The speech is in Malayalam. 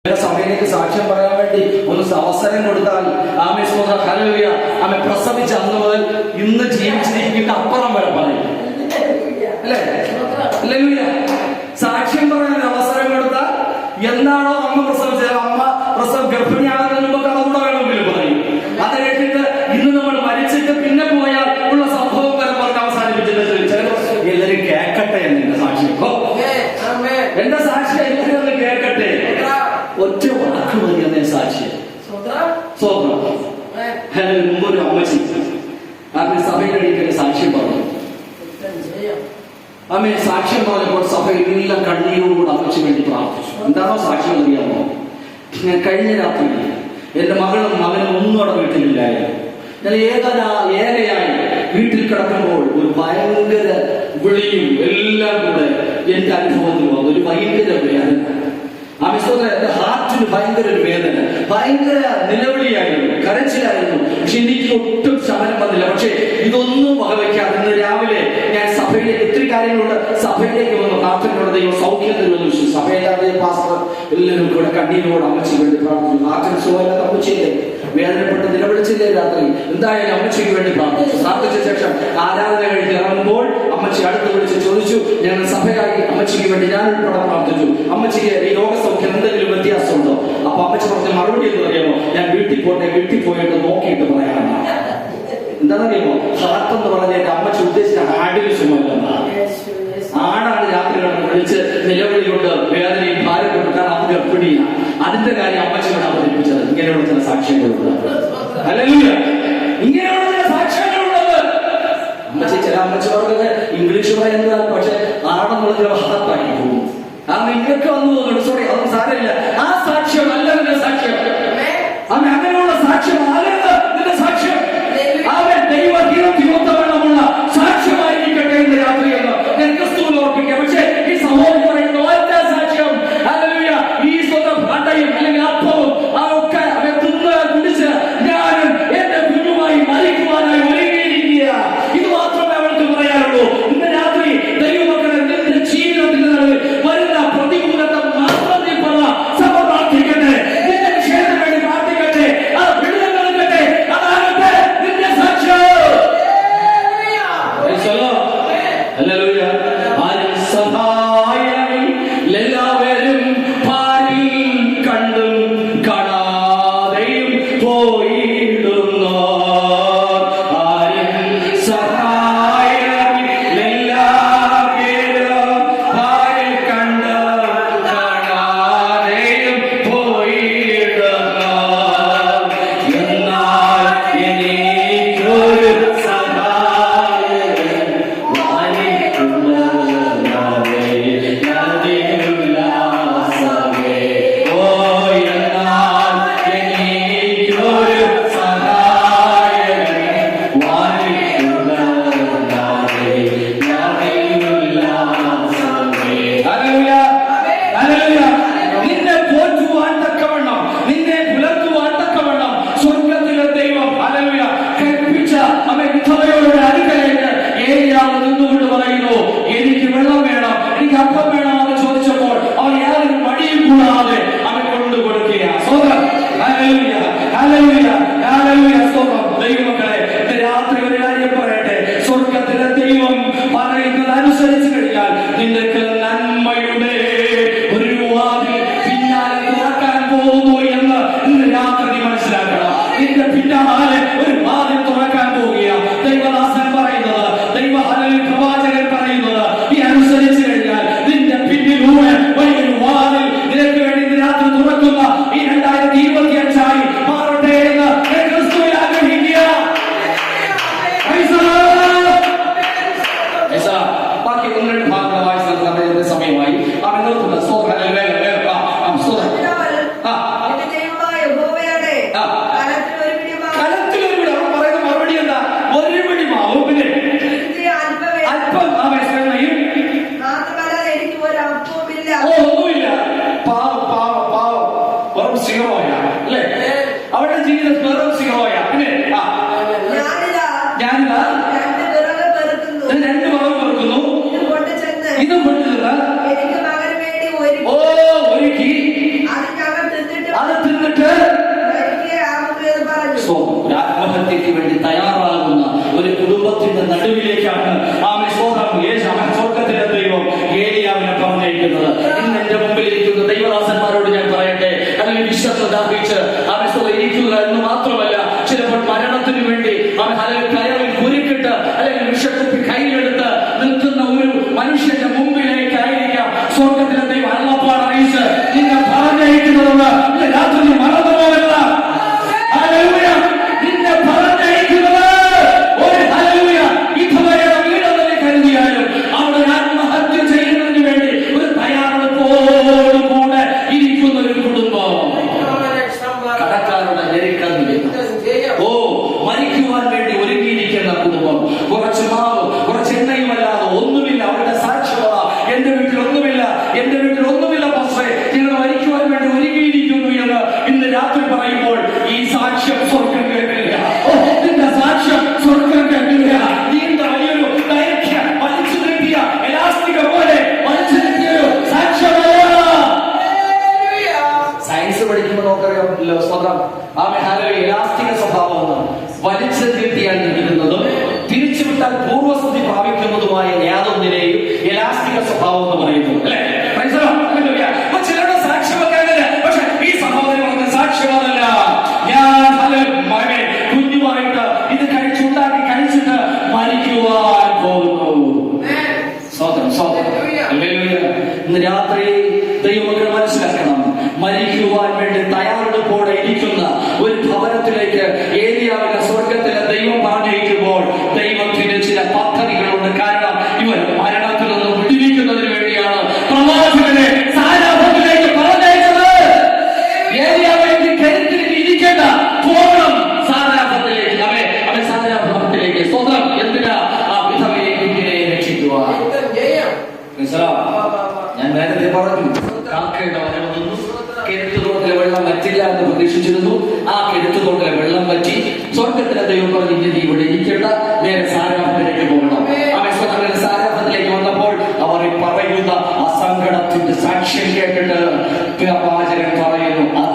സഭയിലേക്ക് സാക്ഷ്യം പറയാൻ വേണ്ടി ഒന്ന് അവസരം കൊടുത്താൽ ആമേ സ്തോത്രം ഹല്ലേലൂയ ആമേ പ്രസവിച്ച അന്ന് മുതൽ ഇന്ന് ജീവിച്ചിരിക്കുന്ന അപ്പുറം വരെ പറയും അല്ലേ? ഹല്ലേലൂയ. സാക്ഷ്യം പറയാൻ അവസരം കൊടുത്താൽ എന്താണോ അമ്മ പ്രസവിച്ചത്, അമ്മ ഗർഭിണിയാകുന്നതിന് മുമ്പ് കടകൂടെ വേണമെങ്കിലും പറയും. അത് കേട്ടിട്ട് ഇന്ന് നമ്മൾ മരിച്ചിട്ട് പിന്നെ പോയാൽ ഉള്ള സംഭവം വരെ പറഞ്ഞ് അവസാനിപ്പിച്ചിട്ട് എല്ലാവരും കേൾക്കട്ടെ എന്റെ സാക്ഷ്യം. എന്റെ സാക്ഷ്യം എല്ലാവരും ഒന്ന് കേൾക്കട്ടെ. ഒറ്റ വാക്ക് മതി എന്നെ സാക്ഷ്യം. മുമ്പൊരു അമ്മച്ചി ആമേ സഭയിലെടുക്കുന്ന സാക്ഷ്യം പറഞ്ഞു. ആമേ സാക്ഷ്യം പറഞ്ഞപ്പോൾ സഭയിലെല്ലാം കണ്ണീരോട് അമ്മച്ചി വേണ്ടി പ്രാർത്ഥിച്ചു. എന്താണോ സാക്ഷ്യം അറിയാമോ? ഞാൻ കഴിഞ്ഞ രാത്രി എന്റെ മകളും മകനും ഒന്നും അവിടെ വീട്ടിലില്ലായിരുന്നു. ഞാൻ ഏകയായി വീട്ടിൽ കിടക്കുമ്പോൾ ഒരു ഭയങ്കര വിളിയും എല്ലാം കൂടെ എന്റെ അനുഭവത്തിൽ വന്നു. ഒരു ഭയങ്കര വേദന. ആ വിശ്വത്തെ എന്റെ ഹാർട്ടിന് ഭയങ്കര ഒരു വേദന, ഭയങ്കര നിലവിളിയായിരുന്നു, കരച്ചിലായിരുന്നു. പക്ഷെ എനിക്ക് ഒട്ടും ശമനം വന്നില്ല. പക്ഷെ ഇതൊന്നും വകവയ്ക്കാതെ ഇന്ന് രാവിലെ ഞാൻ സഭയിലേക്ക് ഒത്തിരി കാര്യങ്ങളുണ്ട്. സഭയിലേക്ക് വന്നു പ്രാർത്ഥനയോടെ ദൈവം സൗഖ്യം തരുമെന്ന് വിശ്വസിച്ചു. സഭയില്ലാതെ പാസ്റ്റർ എല്ലാവരും കൂടെ കണ്ണീരോട് അമ്മച്ചി വേണ്ടി പ്രാർത്ഥിച്ചു. ഹാർട്ടിന് സുഖമില്ലാത്ത അമ്മച്ചിയില്ലേ, വേദനപ്പെട്ട് നിലവിളിച്ചില്ലേ രാത്രി. എന്തായാലും അമ്മച്ചിക്ക് വേണ്ടി പ്രാർത്ഥിച്ചു. പ്രാർത്ഥിച്ച ശേഷം ആരാധന കഴിഞ്ഞ് ഇറങ്ങുമ്പോൾ അമ്മച്ചി അടുത്ത് വിളിച്ച് ചോദിച്ചു, ഞങ്ങൾ സഭയായി അമ്മച്ചിക്ക് വേണ്ടി ഞാൻ ഉൾപ്പെടെ പ്രാർത്ഥിച്ചു, അമ്മച്ചിക്ക് ഈ രോഗസൗഖ്യം എന്തെങ്കിലും വ്യത്യാസമുണ്ടോ? അപ്പൊ അമ്മച്ചി പറഞ്ഞ മറുപടി എന്ന് പറയുമോ, ഞാൻ വീട്ടിൽ പോയിട്ട് നോക്കിയിട്ട് പറയാനാണ്. എന്താണെന്നറിയുമോ? ഹാർട്ട് എന്ന് പറഞ്ഞ എന്റെ അമ്മച്ചി ഉദ്ദേശിച്ച ആടിന് സുഖമല്ല, ആടാണ് രാത്രി കിടന്ന് വിളിച്ച് നിലവിളി കൊണ്ട് വേദനയും ഭാരം കൊണ്ട്. കാരണം അത് ഗർഭിണിയാണ്. അതിന്റെ കാര്യം അമ്മച്ചിയോട് അവതരിപ്പിച്ചത്. ഇങ്ങനെയുള്ള ചില സാക്ഷ്യങ്ങളുണ്ട്. ഹല്ലേലൂയ. ഇങ്ങനെയുള്ള ചില സാക്ഷ്യങ്ങളുള്ളത്. അമ്മച്ചി ചില അമ്മച്ചിമാർക്കൊക്കെ ഇംഗ്ലീഷ് പറയുന്നതാണ്, പക്ഷെ ആടെന്നുള്ള ചില ഹാർട്ടാക്കി പോകും. ആ നിങ്ങൾക്ക് വന്നു തോന്നുന്നു. സോറി, അതൊന്നും സാരമില്ല. ആ സാക്ഷ്യം അല്ല നിന്റെ സാക്ഷ്യം. അങ്ങനെയുള്ള സാക്ഷ്യം ആകരുത് നിന്റെ സാക്ഷ്യം. അവൻ ദൈവമുള്ള സാക്ഷ്യമായിരിക്കട്ടെ എന്ന് രാത്രിയെന്ന് ഞാൻ ക്രിസ്തുവിൽ ഓർപ്പിക്കാം. പക്ഷേ ഈ സഹോദരൻ പറയുന്ന ഒറ്റ സാക്ഷ്യം, ഹല്ലേലൂയ, ഈ സ്വന്തം അടയും അല്ലെങ്കിൽ അപ്പവും അതൊക്കെ അവൻ തിന്ന് കുടിച്ച് ഞാനും എന്റെ കുഞ്ഞുമായി മരിക്കുവാനായി ഒരുങ്ങിയിരിക്കുക. ഇത് മാത്രമേ അവൾക്ക് പറയാനുള്ളൂ. ഇന്ന് രാത്രി ദൈവമക്കളെ നിന്റെ ജീവിതത്തിൽ വരുന്ന പ്രതികൂലത്തെ മാത്രം നീ പറ. സഭ പ്രാർത്ഥിക്കട്ടെ, നിന്റെ വിഷയത്തിന് വേണ്ടി പ്രാർത്ഥിക്കട്ടെ, ആ വിടുതൽ നൽകട്ടെ. അതാകട്ടെ നിന്റെ സാക്ഷ്യം. ഹല്ലേലൂയ. ആരും സഹായം എല്ലാവരും പാരിൽ കണ്ടും കാണാതെയും പോയിടുന്നു. ആരും സഹായം എല്ലാവരും പാരിൽ കണ്ടും കാണാതെയും പോയിടുന്നു. എന്നാൽ എനിക്കൊരു നിന്നുകൊണ്ട് പറയുന്നു, എനിക്ക് വെള്ളം വേണം, എനിക്ക് അപ്പം വേണം എന്ന് ചോദിച്ചപ്പോൾ അവൻ യാതൊരു മടിയും കൂടാതെ അവൻ കൊണ്ടു കൊടുക്കുക. സ്തോത്രം. Hallelujah, hallelujah, hallelujah. സ്തോത്രം. ദൈവമക്കളെ, രാത്രി ഒരു കാര്യം പറയട്ടെ. സ്വർഗ്ഗത്തിലെ ദൈവം പറയുന്നത് അനുസരിച്ച് കഴിഞ്ഞാൽ നിനക്ക് നന്മയുടെ ഒരു വാതിൽ പിന്നാലെ തുറക്കാൻ പോകുന്നു എന്ന് ഇന്ന് രാത്രി നീ മനസ്സിലാക്കണം. നിന്റെ പിന്നാലെ ഒരു വാതിൽ തുറക്കാൻ പോവുക. ദൈവദാസൻ പറയുന്നത്, പ്രവാചകൻ പറയുന്നത്, ഈ അനുസരിച്ച് കഴിഞ്ഞാൽ നിന്റെ പിന്നിലൂടെ വലിയൊരു വാതിൽ നിനക്ക് വേണ്ടി രാത്രി തുറക്കുന്ന ഈ 2025 മാറട്ടെ എന്ന് ക്രിസ്തുവിൽ ആഗ്രഹിക്കുക. ബാക്കി 1-2 ഭാഗങ്ങൾ വായിച്ച സമയമായി. പറയുന്ന മറുപടി എന്താ? ഒരു പിടി മാവും പിന്നെ അല്പം ഒന്നുമില്ല. വെറും സിംഹമായ അല്ലേ? അവരുടെ ജീവിതം വെറും സിംഹമായ. പിന്നെ ഞാനിതാ 2 വിറക് പെറുക്കുന്നു, ഇതും കൊണ്ടുചെന്ന് ഒരുക്കി നമുക്കറിയാമല്ലോ സ്വന്തം ഇലാസ്റ്റിക സ്വഭാവം വലിച്ചു തീർത്തിയാൽ നിൽക്കുന്നതും തിരിച്ചുവിട്ടാൽ പൂർവ്വസ്ഥിതി പ്രാപിക്കുന്നതുമായ യാതൊന്നിനെയും ഇലാസ്റ്റിക സ്വഭാവം എന്ന് പറയുന്നു അല്ലെ? ചിലരുടെ സാക്ഷ്യവക്കാരല്ല, പക്ഷെ ഈ സഹോദരങ്ങൾക്ക് സാക്ഷ്യവാദമല്ല. ഞാൻ കുഞ്ഞുമായിട്ട് ഇത് കഴിച്ചുണ്ടാക്കി കഴിച്ചിട്ട് മരിക്കുവാൻ പോകുന്നു. സ്വതം ഇന്ന് രാത്രി ദൈവമക്കൾ മനസ്സിലാക്കണം, മരിക്കുവാൻ വേണ്ടി തയ്യാറെടുപ്പോടെ ഇരിക്കുന്ന ഒരു ഭവനത്തിലേക്ക് ഏലിയാവിനെ സ്വർഗത്തിലെ ദൈവം പറഞ്ഞിരിക്കുമ്പോൾ ദൈവത്തിന് ചില പദ്ധതികളുണ്ട്. കാരണം ഇവർ മരണത്തിൽ നിന്ന് വിടുവിക്കുന്നതിന് വേണ്ടിയാണ് പ്രവാചകനെ സാരാഫത്തിലേക്ക് പറഞ്ഞയച്ചത്. ഏലിയാവിനെ കരുത്തിൽ ഇരിക്കേണ്ട, പോകണം സാരാഫത്തിലേക്ക്. അവൻ സാരാഫത്തിലേക്ക് സ്വതം എന്തിനാ ആ വിധവയെ കുഞ്ഞിനെ രക്ഷിക്കുവാൻ. ഞാൻ നേരത്തെ പറഞ്ഞു, കാക്കയുടെ വരവെന്നു കിഴത്തുതോട്ടിലെ വെള്ളം വറ്റില്ല എന്ന് പ്രതീക്ഷിച്ചിരുന്നു. ആ കിഴത്തുതോട്ടിലെ വെള്ളം വറ്റി. സ്വർഗത്തിലെ ദൈവം പറഞ്ഞു, ഇനി ഇവിടെ ഇരിക്കേണ്ട, നേരെ സാരാഫത്തിലേക്ക് പോകണം.